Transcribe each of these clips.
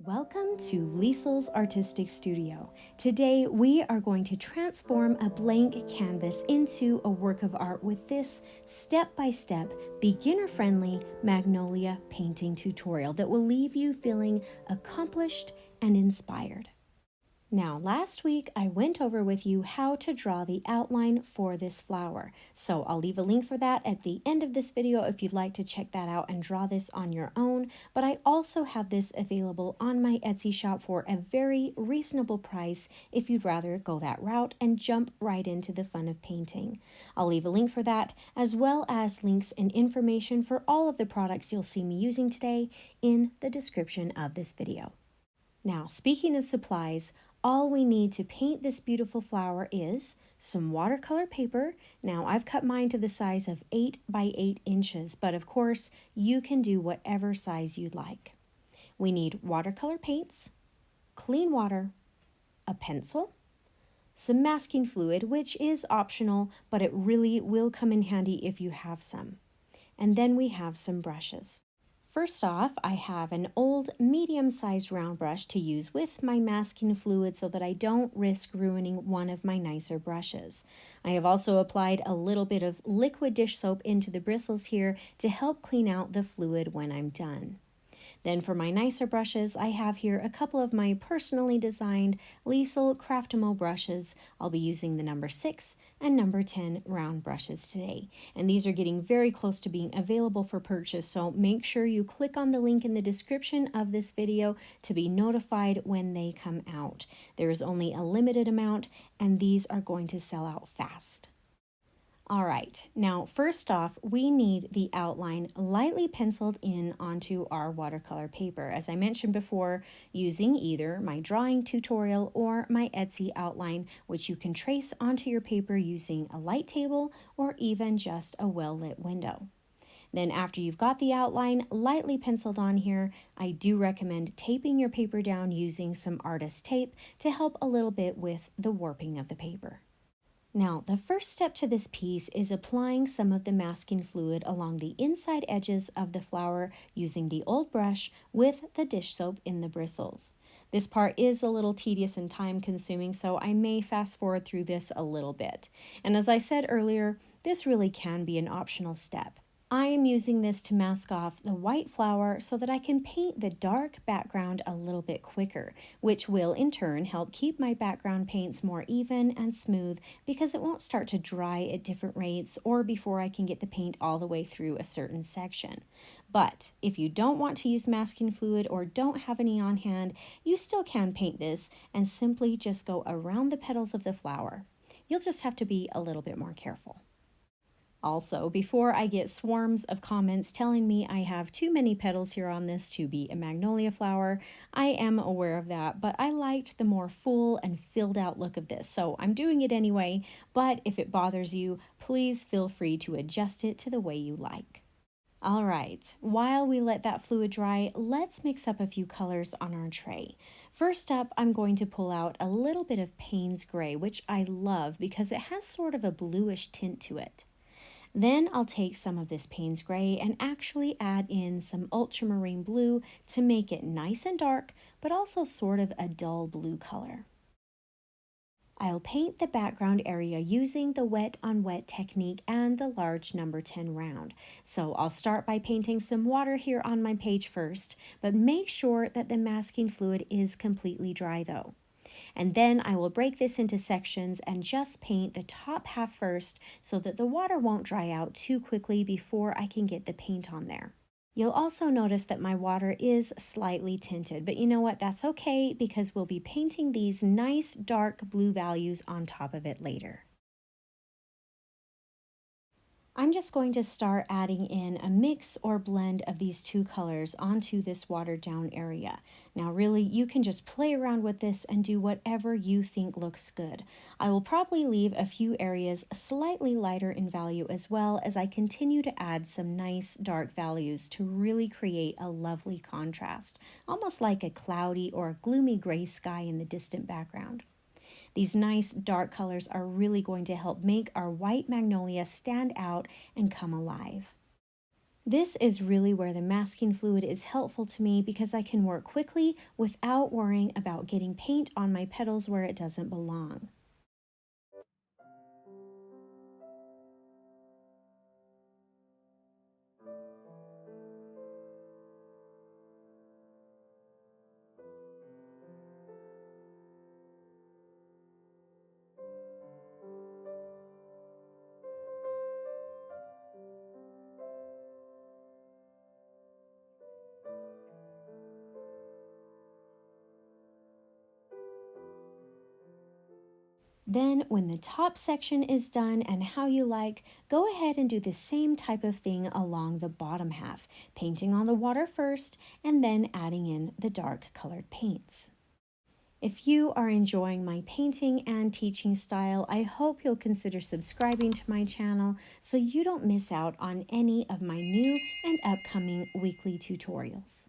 Welcome to Liesl's Artistic Studio. Today we are going to transform a blank canvas into a work of art with this step-by-step, beginner-friendly Magnolia painting tutorial that will leave you feeling accomplished and inspired. Now, last week I went over with you how to draw the outline for this flower. So I'll leave a link for that at the end of this video if you'd like to check that out and draw this on your own. But I also have this available on my Etsy shop for a very reasonable price if you'd rather go that route and jump right into the fun of painting. I'll leave a link for that, as well as links and information for all of the products you'll see me using today in the description of this video. Now, speaking of supplies, all we need to paint this beautiful flower is some watercolor paper. Now, I've cut mine to the size of 8 by 8 inches, but of course, you can do whatever size you'd like. We need watercolor paints, clean water, a pencil, some masking fluid, which is optional, but it really will come in handy if you have some. And then we have some brushes. First off, I have an old medium-sized round brush to use with my masking fluid so that I don't risk ruining one of my nicer brushes. I have also applied a little bit of liquid dish soap into the bristles here to help clean out the fluid when I'm done. Then for my nicer brushes, I have here a couple of my personally designed Liesl Craftimo brushes. I'll be using the number 6 and number 10 round brushes today. And these are getting very close to being available for purchase, so make sure you click on the link in the description of this video to be notified when they come out. There is only a limited amount, and these are going to sell out fast. All right, now first off, we need the outline lightly penciled in onto our watercolor paper. As I mentioned before, using either my drawing tutorial or my Etsy outline, which you can trace onto your paper using a light table or even just a well-lit window. Then after you've got the outline lightly penciled on here, I do recommend taping your paper down using some artist tape to help a little bit with the warping of the paper. Now, the first step to this piece is applying some of the masking fluid along the inside edges of the flower using the old brush with the dish soap in the bristles. This part is a little tedious and time consuming, so I may fast forward through this a little bit. And as I said earlier, this really can be an optional step. I am using this to mask off the white flower so that I can paint the dark background a little bit quicker, which will in turn help keep my background paints more even and smooth because it won't start to dry at different rates or before I can get the paint all the way through a certain section. But if you don't want to use masking fluid or don't have any on hand, you still can paint this and simply just go around the petals of the flower. You'll just have to be a little bit more careful. Also, before I get swarms of comments telling me I have too many petals here on this to be a magnolia flower, I am aware of that, but I liked the more full and filled out look of this, so I'm doing it anyway, but if it bothers you, please feel free to adjust it to the way you like. All right, while we let that fluid dry, let's mix up a few colors on our tray. First up, I'm going to pull out a little bit of Payne's gray, which I love because it has sort of a bluish tint to it. Then I'll take some of this Payne's gray and actually add in some ultramarine blue to make it nice and dark, but also sort of a dull blue color. I'll paint the background area using the wet on wet technique and the large number 10 round. So I'll start by painting some water here on my page first, but make sure that the masking fluid is completely dry though. And then I will break this into sections and just paint the top half first so that the water won't dry out too quickly before I can get the paint on there. You'll also notice that my water is slightly tinted, but you know what? That's okay because we'll be painting these nice dark blue values on top of it later. I'm just going to start adding in a mix or blend of these two colors onto this watered down area. Now really, you can just play around with this and do whatever you think looks good. I will probably leave a few areas slightly lighter in value as well as I continue to add some nice dark values to really create a lovely contrast, almost like a cloudy or gloomy gray sky in the distant background. These nice dark colors are really going to help make our white magnolia stand out and come alive. This is really where the masking fluid is helpful to me because I can work quickly without worrying about getting paint on my petals where it doesn't belong. Then, when the top section is done and how you like, go ahead and do the same type of thing along the bottom half, painting on the water first and then adding in the dark colored paints. If you are enjoying my painting and teaching style, I hope you'll consider subscribing to my channel so you don't miss out on any of my new and upcoming weekly tutorials.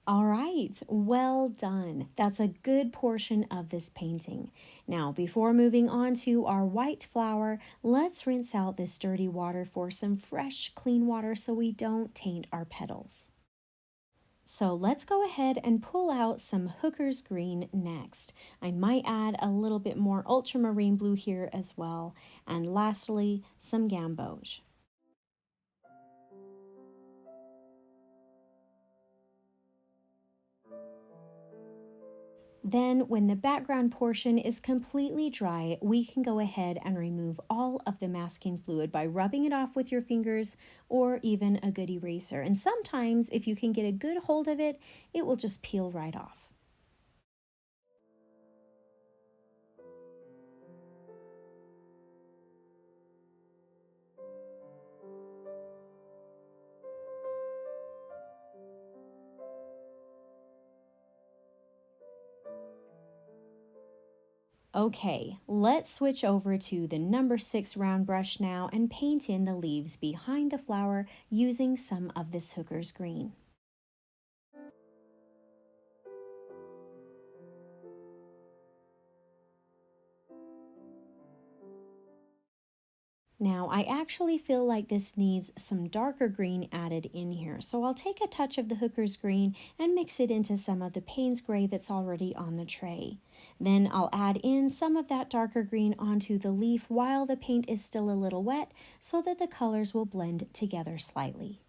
All right, well done. That's a good portion of this painting. Now, before moving on to our white flower, let's rinse out this dirty water for some fresh, clean water so we don't taint our petals. So let's go ahead and pull out some Hooker's Green next. I might add a little bit more Ultramarine blue here as well. And lastly, some Gamboge. Then, when the background portion is completely dry, we can go ahead and remove all of the masking fluid by rubbing it off with your fingers or even a good eraser. And sometimes, if you can get a good hold of it, it will just peel right off. Okay, let's switch over to the number 6 round brush now and paint in the leaves behind the flower using some of this Hooker's Green. Now, I actually feel like this needs some darker green added in here, so I'll take a touch of the Hooker's Green and mix it into some of the Payne's Gray that's already on the tray. Then I'll add in some of that darker green onto the leaf while the paint is still a little wet so that the colors will blend together slightly.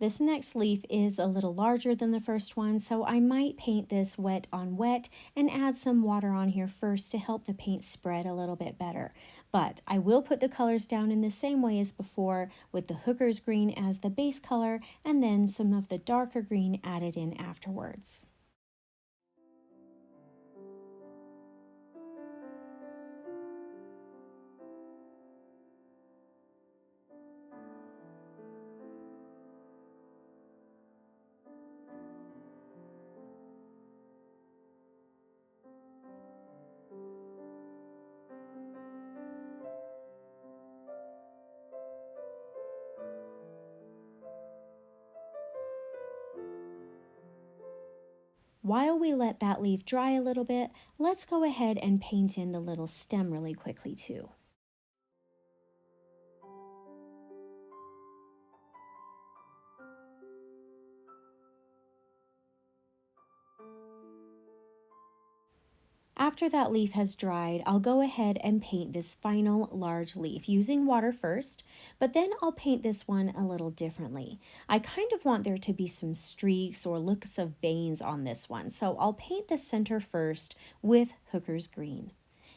This next leaf is a little larger than the first one, so I might paint this wet on wet and add some water on here first to help the paint spread a little bit better. But I will put the colors down in the same way as before, with the Hooker's Green as the base color and then some of the darker green added in afterwards. While we let that leaf dry a little bit, let's go ahead and paint in the little stem really quickly too. After that leaf has dried, I'll go ahead and paint this final large leaf using water first, but then I'll paint this one a little differently. I kind of want there to be some streaks or looks of veins on this one, so I'll paint the center first with Hooker's green.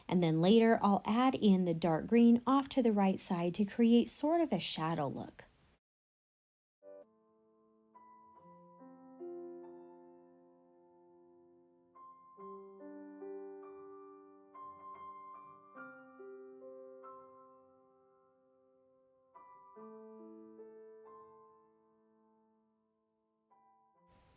And then later I'll add in the dark green off to the right side to create sort of a shadow look.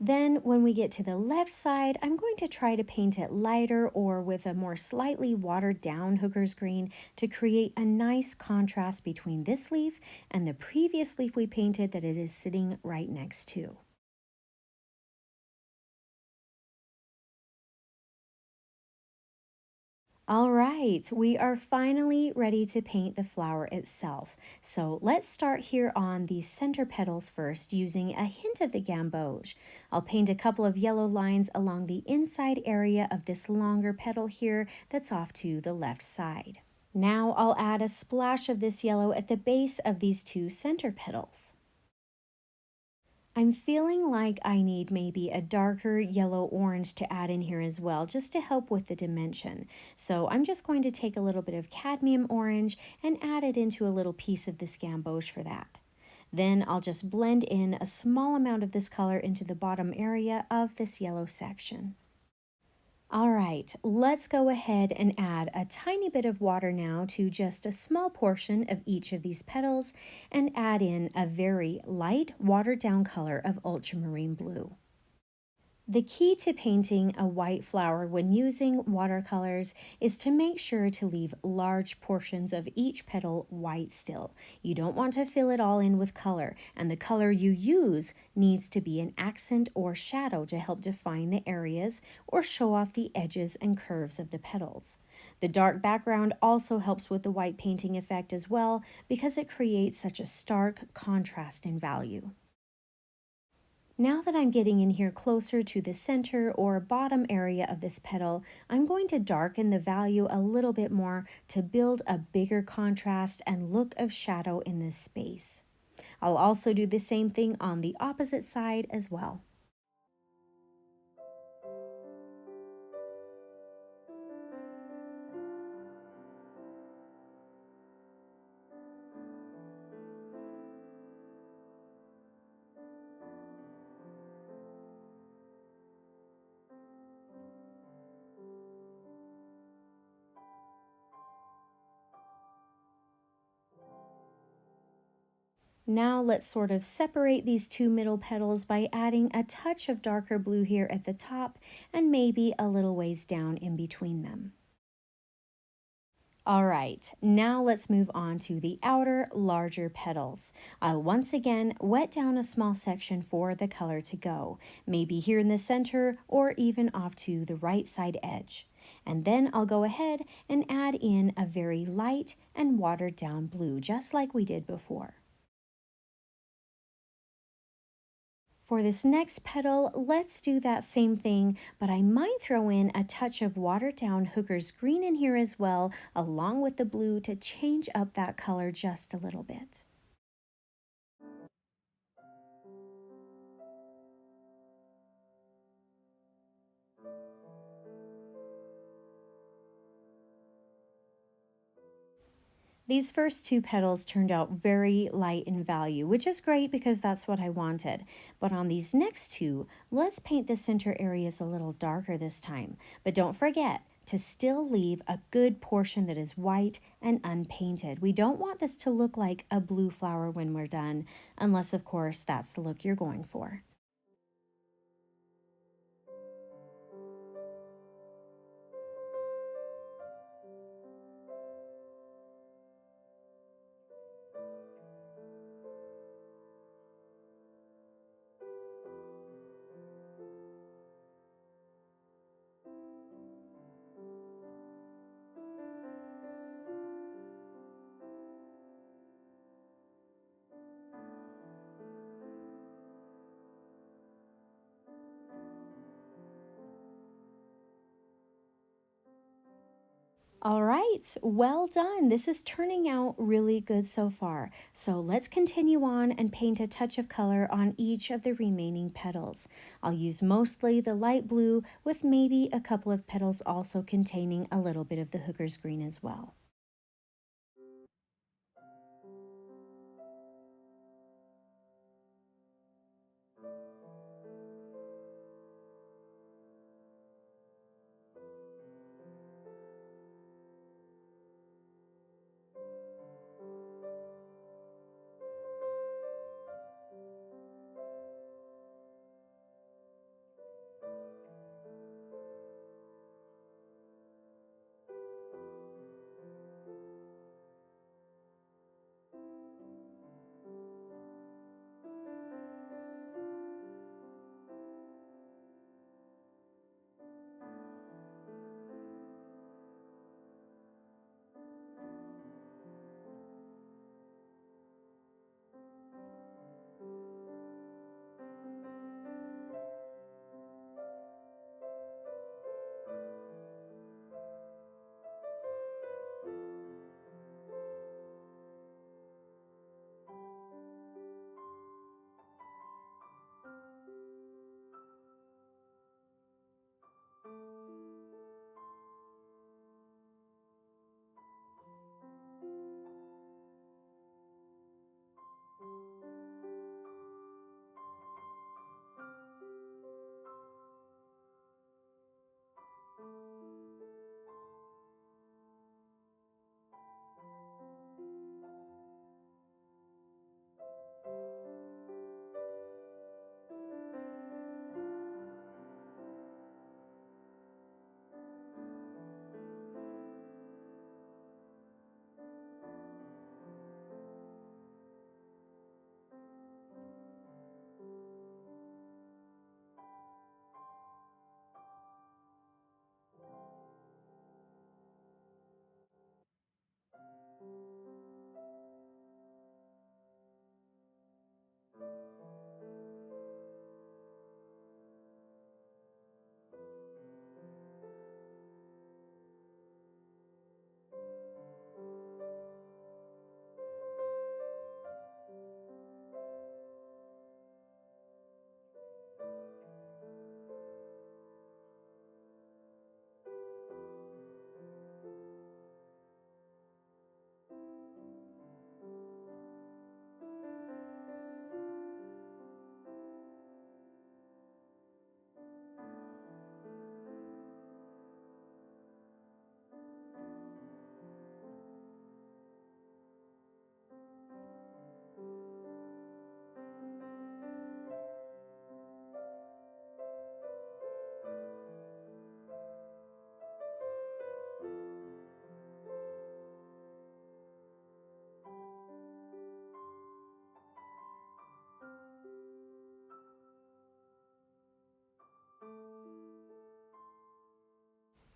Then when we get to the left side, I'm going to try to paint it lighter or with a more slightly watered down Hooker's green to create a nice contrast between this leaf and the previous leaf we painted that it is sitting right next to. All right, we are finally ready to paint the flower itself. So let's start here on the center petals first using a hint of the gamboge. I'll paint a couple of yellow lines along the inside area of this longer petal here that's off to the left side. Now I'll add a splash of this yellow at the base of these two center petals. I'm feeling like I need maybe a darker yellow-orange to add in here as well, just to help with the dimension. So I'm just going to take a little bit of cadmium orange and add it into a little piece of this gamboge for that. Then I'll just blend in a small amount of this color into the bottom area of this yellow section. All right, let's go ahead and add a tiny bit of water now to just a small portion of each of these petals and add in a very light watered down color of ultramarine blue. The key to painting a white flower when using watercolors is to make sure to leave large portions of each petal white still. You don't want to fill it all in with color, and the color you use needs to be an accent or shadow to help define the areas or show off the edges and curves of the petals. The dark background also helps with the white painting effect as well because it creates such a stark contrast in value. Now that I'm getting in here closer to the center or bottom area of this petal, I'm going to darken the value a little bit more to build a bigger contrast and look of shadow in this space. I'll also do the same thing on the opposite side as well. Now let's sort of separate these two middle petals by adding a touch of darker blue here at the top and maybe a little ways down in between them. All right, now let's move on to the outer, larger petals. I'll once again wet down a small section for the color to go, maybe here in the center or even off to the right side edge. And then I'll go ahead and add in a very light and watered down blue, just like we did before. For this next petal, let's do that same thing, but I might throw in a touch of watered down Hooker's green in here as well, along with the blue to change up that color just a little bit. These first two petals turned out very light in value, which is great because that's what I wanted. But on these next two, let's paint the center areas a little darker this time. But don't forget to still leave a good portion that is white and unpainted. We don't want this to look like a blue flower when we're done, unless of course that's the look you're going for. All right, well done. This is turning out really good so far. So let's continue on and paint a touch of color on each of the remaining petals. I'll use mostly the light blue with maybe a couple of petals also containing a little bit of the hooker's green as well.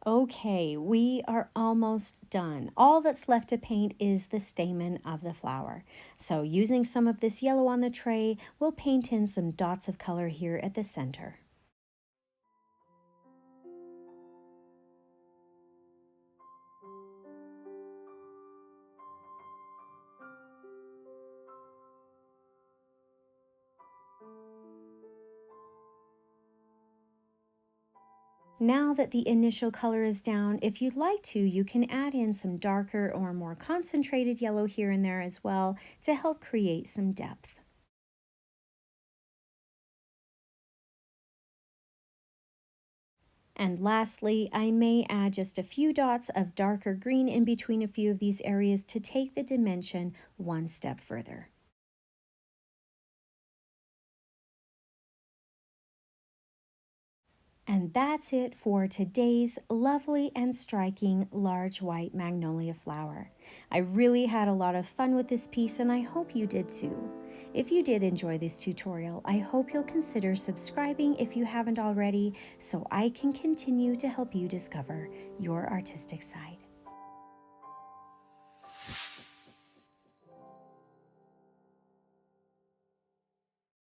Okay, we are almost done. All that's left to paint is the stamen of the flower. So using some of this yellow on the tray, we'll paint in some dots of color here at the center. Now that the initial color is down, if you'd like to, you can add in some darker or more concentrated yellow here and there as well to help create some depth. And lastly, I may add just a few dots of darker green in between a few of these areas to take the dimension one step further. And that's it for today's lovely and striking large white magnolia flower. I really had a lot of fun with this piece and I hope you did too. If you did enjoy this tutorial, I hope you'll consider subscribing if you haven't already so I can continue to help you discover your artistic side.